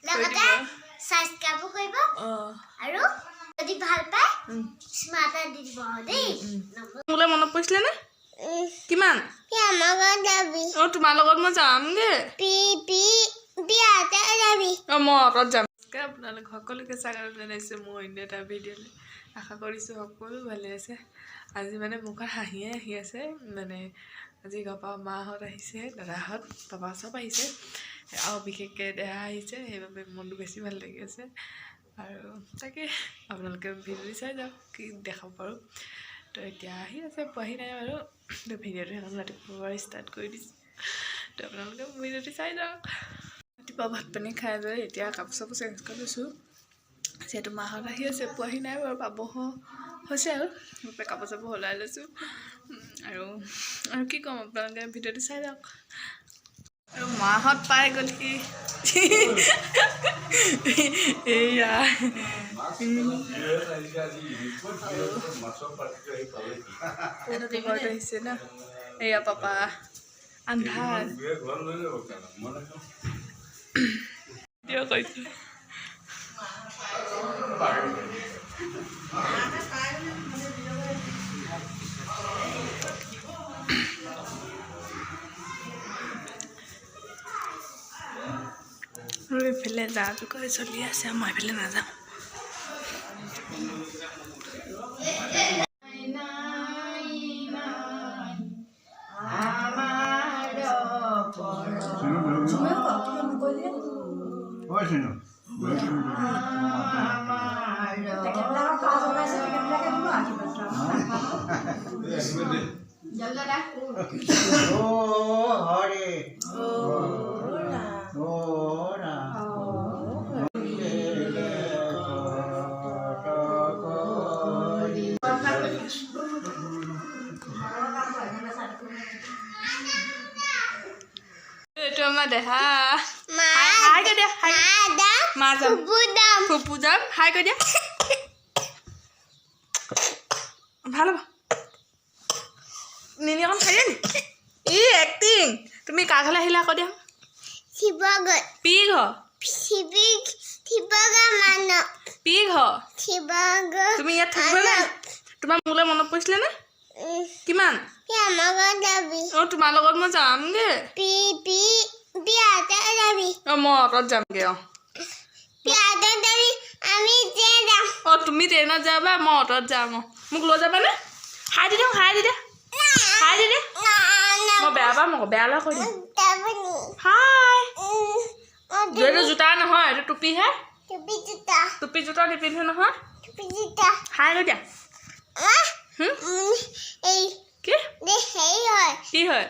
লগতে সাবস্ক্ৰাইব কৰিব আৰু যদি ভাল পায় স্মাৰ্ট দি দিব দেই মোলে মনত পৰিছিলে নে কিমান আমাৰ ঘৰত যাবি তোমাৰ লগত মই যামগে বিয়াতে যাবি মই অটত যাম আপোনালোক সকলোকে স্বাগতম জনাইছোঁ মোৰ অন্য এটা ভিডিঅ'লৈ আশা কৰিছোঁ সকলো ভালে আছে আজি মানে মুখত হাঁহিয়ে আহি আছে মানে আজি ঘৰপা মাহঁত আহিছে দাদাহঁত পাপা চব আহিছে আৰু বিশেষকৈ দেহা আহিছে সেইবাবে মনটো বেছি ভাল লাগি আছে আৰু তাকে আপোনালোকে ভিডিঅ'টো চাই যাওক কি দেখাব পাৰোঁ তো এতিয়া আহি আছে পোৱাহি নাই বাৰু তো ভিডিঅ'টো সেইকাৰণে ৰাতিপুৱা ষ্টাৰ্ট কৰি দিছোঁ তো আপোনালোকে ভিডিঅ'টো চাই যাওক ৰাতিপুৱা ভাত পানী খাই লৈ এতিয়া কাপোৰ চাপোৰ চেঞ্জ কৰি লৈছোঁ যিহেতু মাহঁত আহি আছে পোৱাহি নাই বাৰু পাব হৈছে আৰু কাপোৰ চাপোৰ সলাই লৈছোঁ আৰু কি ক'ম আপোনালোকে ভিডিঅ'টো চাই যাওক আৰু মাহঁত পাই গ'লহি এয়া আহিছে ন এয়া পাপা আন্ধাৰ কৈছোঁ আৰু এইফালে যা জোকাৰি চলি আছে মই এইফালে নাযাওঁ এইটো আমাৰ দেহা হাই কৈ দিয়া মা যাম ফুপু যাম হাই কৈ দিয়া ভাল হ'ব নিনি অকণ খাই দিয়া নি ই এক্টিং তুমি কাৰ ঘৰলৈ আহিলা আকৌ দিয়া পি ঘৰ পি ঘৰ তুমি ইয়াত থাকিবা নে তোমাৰ মোলৈ মনত পৰিছিলে নে কিমান তোমাৰ লগত মই যামগে বিয়াতে যাবি মই অটত যামগে তুমি ট্ৰেইনত যাবা মই অটত যাম মোক লৈ যাবানে হাই দি দিওঁ হাই দি দে মই বেয়া পাম আকৌ বেয়া লগ কৈ দিম হাই এইটো জোতা নহয় এইটো টুপিহে টুপি জোতা নিপিন্ধো নহয় হাই কৈ দিয়া কি হয়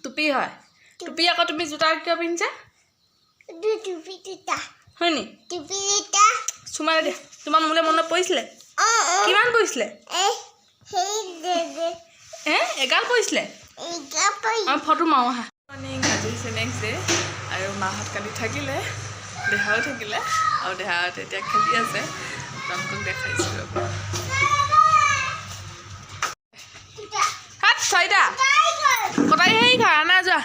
টুপি হয় টুপি আকৌ তুমি জোতা কিয় পিন্ধিছা হয় নি চুমাই দিয়া তোমাৰ মোলৈ মনত পৰিছিলে কিমান পৰিছিলে এগাল পৰিছিলে ফটো মাৰো আহা মৰ্ণিং আজি হৈছে নেক্সট ডে আৰু মাহঁত কালি থাকিলে দেহাও থাকিলে আৰু দেহাত এতিয়া খেলি আছে আপোনালোকক দেখাইছোঁ চাৰিটা কটাই সেই খা আনা যোৱা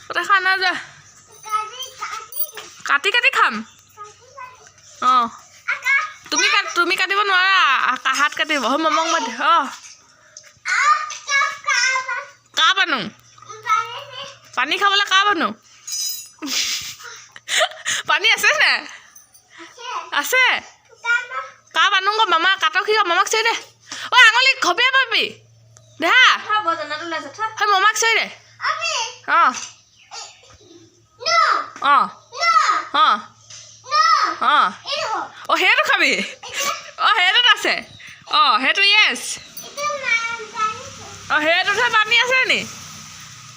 কটাই খা আনা যোৱা কাটি খাম অঁ তুমি কাটিব নোৱাৰা হাত কাটিব হয় মমক মাতি কা বানো পানী খাবলৈ কা বানো পানী আছে নে আছে কা বানো গো মামা কাটক সি মামাক চাই দে ঐ আঙুলি খবিয়াই পাবি দেহা হয় মামাক চাই দে অঁ সেইটো খাবি সেইটোত আছে সেইটো য়েছ সেইটোতহে পানী আছে নি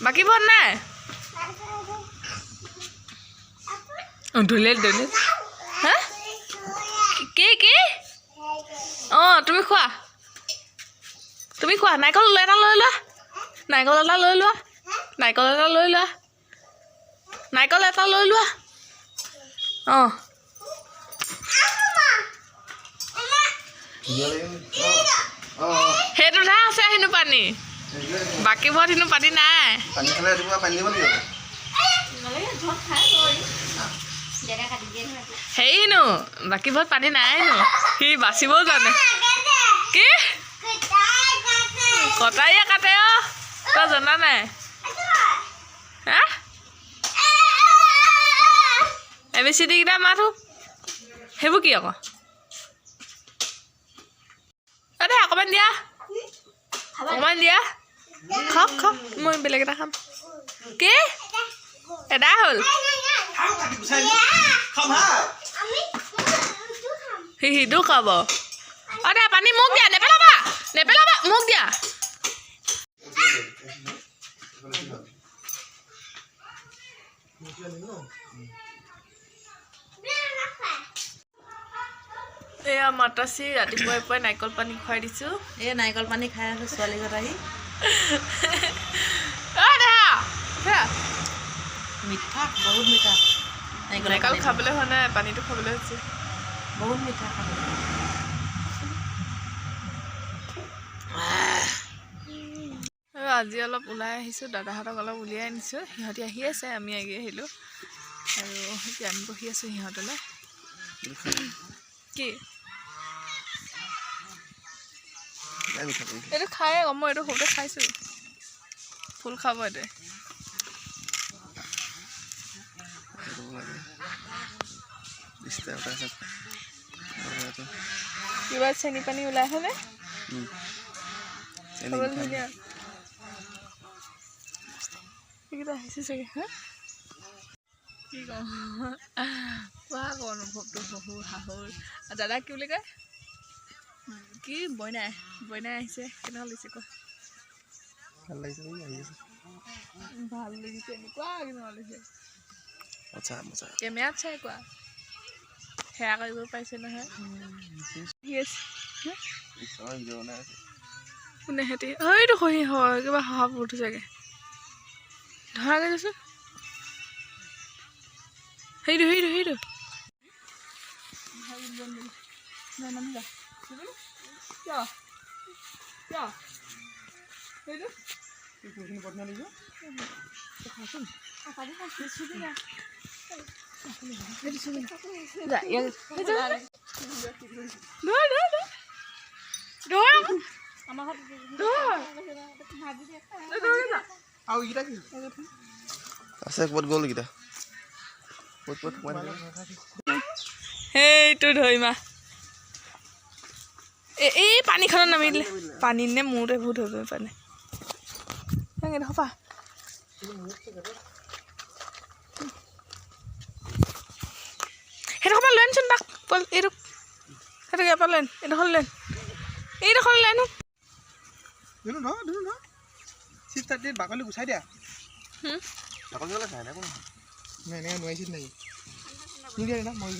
বাকীবোৰ নাই ধুলে হা কি তুমি খোৱা নাৰিকল এটা লৈ লোৱা নাৰিকল এটা লৈ লোৱা সেইটোতহে আছে হেনো পানী বাকীবোৰত হেনো পানী নাই হেৰিনো বাকীবোৰত পানী নাইনো সি বাচিবও জানে কি কটাৰীয়ে কাটে অ তই জনা নাই হা ABCD কেইটা মাথো সেইবোৰ কি আকৌ দে অকণমান দিয়া খাওক মই বেলেগ এটা খাম কি এদা হ'ল সিটো খাব অ দে পানী মোক দিয়া নেপেলাবা মোক দিয়া এয়া মাতাচি ৰাতিপুৱাই নাৰিকল পানী খুৱাই দিছোঁ এই নাৰিকল পানী খাই আছোঁ ছোৱালী ঘৰত আহি মিঠা বহুত মিঠা নাৰিকল খাবলৈ হোৱা নাই পানীটো খাবলৈ হৈছে বহুত মিঠা খাবলৈ আজি অলপ ওলাই আহিছোঁ দাদাহঁতক অলপ উলিয়াই আনিছোঁ সিহঁতি আহি আছে আমি আগে আহিলোঁ আৰু এতিয়া আমি বহি আছোঁ সিহঁতলৈ কি এইটো খাই আকৌ মই এইটো সৰুতে খাইছোঁ ফুল খাব এইটোৱে কিবা চেনি পানী ওলাই আছেনে ধুনীয়া এইকেইটা আহিছে চাগে হা কি কওঁ কোৱা আকৌ অনুভৱটো শহুৰ শাহুৰ দাদা কি বুলি কয় কি বইনাই আহিছে কেনেকুৱা লাগিছে কোৱা ভাল লাগিছে এনেকুৱা কেনেকুৱা লাগিছে কেমেৰাত চাই কোৱা সেয়া কৰিব পাৰিছে নহয় কোনে সেতি এইটো হয় কিবা শহাবোৰ উঠি চাগে ধৰা গৈছোন সেইটো সেইটো ধৰিমা এই পানীখনত নামি দিলে পানী নে মূৰতে বহুত ধৰিব পানী হপা সেইটো সময় লৈনচোন তাক এইটো সেইটো এপাৰ লৈন এইডোখৰ লৈন বাকলি গুচাই দিয়া নোৱাৰিছিল নেকি নিদিয়া না মই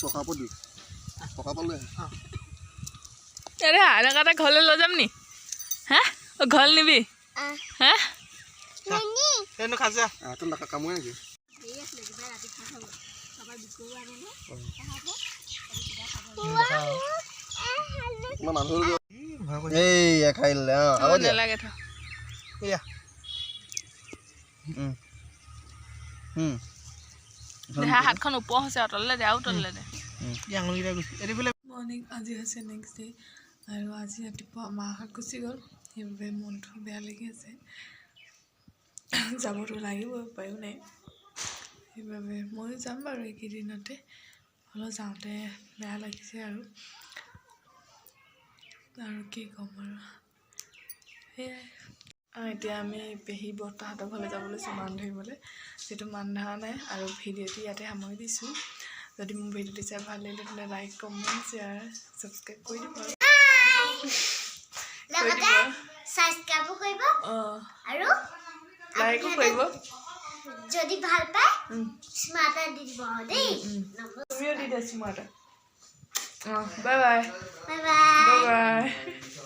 পকাব দি পকাব লৈ এনেকুৱা এটা ঘৰলৈ লৈ যাম নি হা ঘৰ নিবি হা খাইছা কামোৰে নেকি নালাগে থ দেহা হাতখন ওপৰ হৈছে তললে দে আৰু তললে দে মৰ্ণিং আজি হৈছে নেক্সট ডে আৰু আজি ৰাতিপুৱা মাহঁত গুচি গ'ল সেইবাবে মনটো বেয়া লাগি আছে যাবতো লাগিব উপায়ো নাই সেইবাবে ময়ো যাম বাৰু এইকেইদিনতে হ'লেও যাওঁতে বেয়া লাগিছে আৰু কি ক'ম আৰু সেয়াই এতিয়া আমি পেহী বৰ্তাহঁতৰ ঘৰলৈ যাব লৈছোঁ মান ধৰিবলৈ যিটো মান ধৰা নাই আৰু ভিডিঅ'টো ইয়াতে সামৰি দিছোঁ যদি মোৰ ভিডিঅ'টো চাই ভাল লাগিলে তেন্তে লাইক কমেণ্ট শ্বেয়াৰ ছাবস্ক্ৰাইব কৰি দিব আৰু লাইকো কৰিব যদি ভাল পায় স্মাৰ্টাৰ দি দিব দেই তুমিও দি দে smarter bye bye bye bye